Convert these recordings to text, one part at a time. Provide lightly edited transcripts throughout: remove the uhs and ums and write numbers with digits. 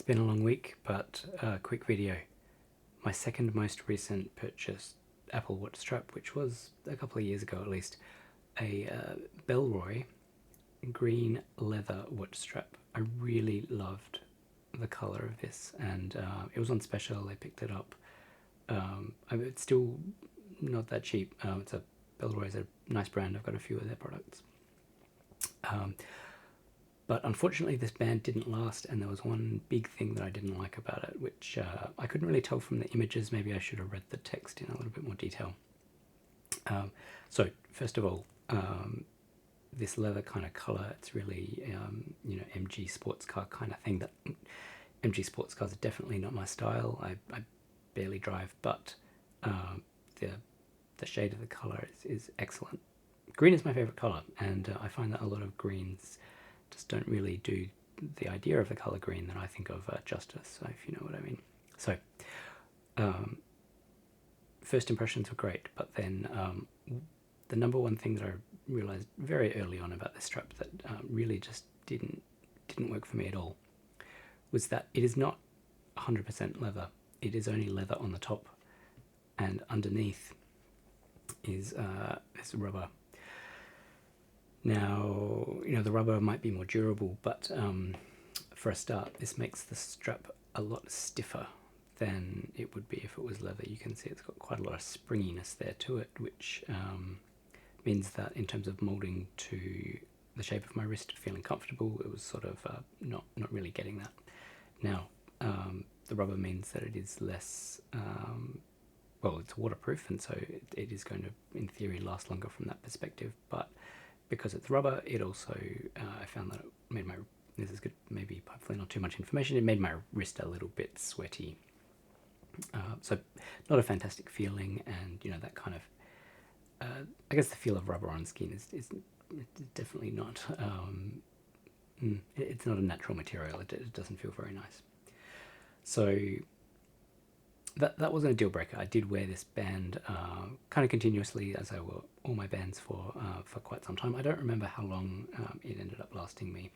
been a long week, but quick video. My second most recent purchase, Apple Watch strap, which was a couple of years ago at least, a Bellroy green leather watch strap. I really loved the color of this, and it was on special. I picked it up. It's still not that cheap. It's a Bellroy is a nice brand. I've got a few of their products. But unfortunately this band didn't last, and there was one big thing that I didn't like about it, which I couldn't really tell from the images. Maybe I should have read the text in a little bit more detail. So first of all, this leather kind of color, it's really MG sports car kind of thing. That MG sports cars are definitely not my style. I barely drive, but the shade of the color is excellent. Green is my favorite color, and I find that a lot of greens just don't really do the idea of the color green that I think of justice, so if you know what I mean. So first impressions were great, but then the number one thing that I realized very early on about this strap that really just didn't work for me at all was that it is not 100% leather. It is only leather on the top, and underneath is rubber. Now, the rubber might be more durable, but for a start, this makes the strap a lot stiffer than it would be if it was leather. You can see it's got quite a lot of springiness there to it, which means that in terms of molding to the shape of my wrist, feeling comfortable, it was sort of not really getting that. Now, the rubber means that it is less, well, it's waterproof, and so it is going to, in theory, last longer from that perspective, but because it's rubber, it also, I found that it made my, this is good, maybe hopefully not too much information, it made my wrist a little bit sweaty. So not a fantastic feeling, and that kind of, I guess the feel of rubber on skin is definitely not, it's not a natural material, it doesn't feel very nice. So that wasn't a deal breaker. I did wear this band kind of continuously, as I wore all my bands for quite some time. I don't remember how long it ended up lasting me.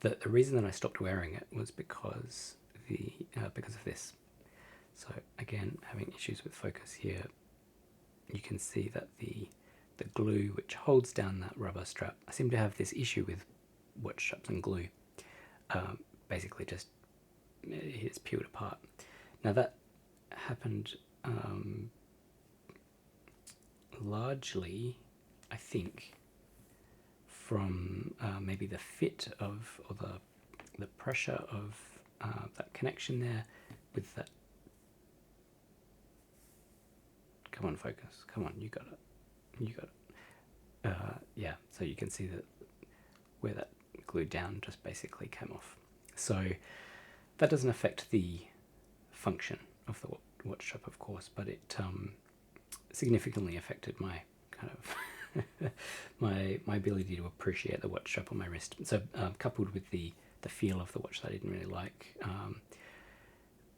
The reason that I stopped wearing it was because of this. So again, having issues with focus here, you can see that the glue which holds down that rubber strap, I seem to have this issue with watch straps and glue. Basically just it's peeled apart. Now that happened largely, I think, from maybe the fit of, or the pressure of that connection there with that. Come on, focus. Come on, you got it. You got it. Yeah, so you can see that where that glued down just basically came off. So that doesn't affect the function of the watch strap, of course, but it significantly affected my kind of my ability to appreciate the watch strap on my wrist. So coupled with the feel of the watch that I didn't really like,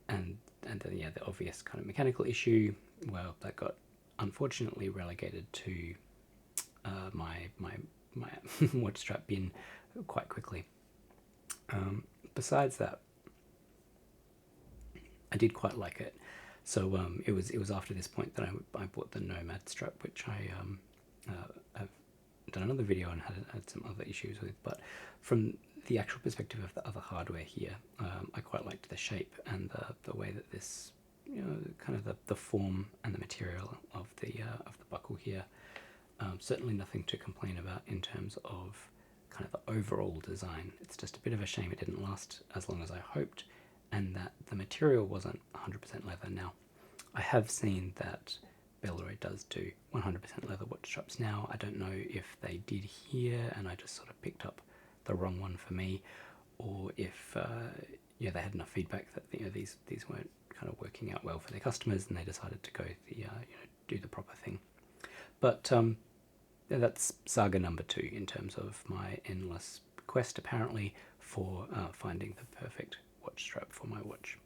and yeah, the obvious kind of mechanical issue, well, that got unfortunately relegated to my watch strap bin quite quickly. Besides that, I did quite like it. So it was after this point that I bought the Nomad strap, which I have done another video and had some other issues with. But from the actual perspective of the other hardware here, I quite liked the shape and the way that this, kind of the form and the material of the buckle here. Certainly nothing to complain about in terms of kind of the overall design. It's just a bit of a shame it didn't last as long as I hoped, and that the material wasn't 100% leather. Now, I have seen that Bellroy does do 100% leather watch straps now. I don't know if they did here and I just sort of picked up the wrong one for me, or if they had enough feedback that these weren't kind of working out well for their customers, and they decided to go do the proper thing. But that's saga number 2 in terms of my endless quest, apparently, for finding the perfect watch strap for my watch.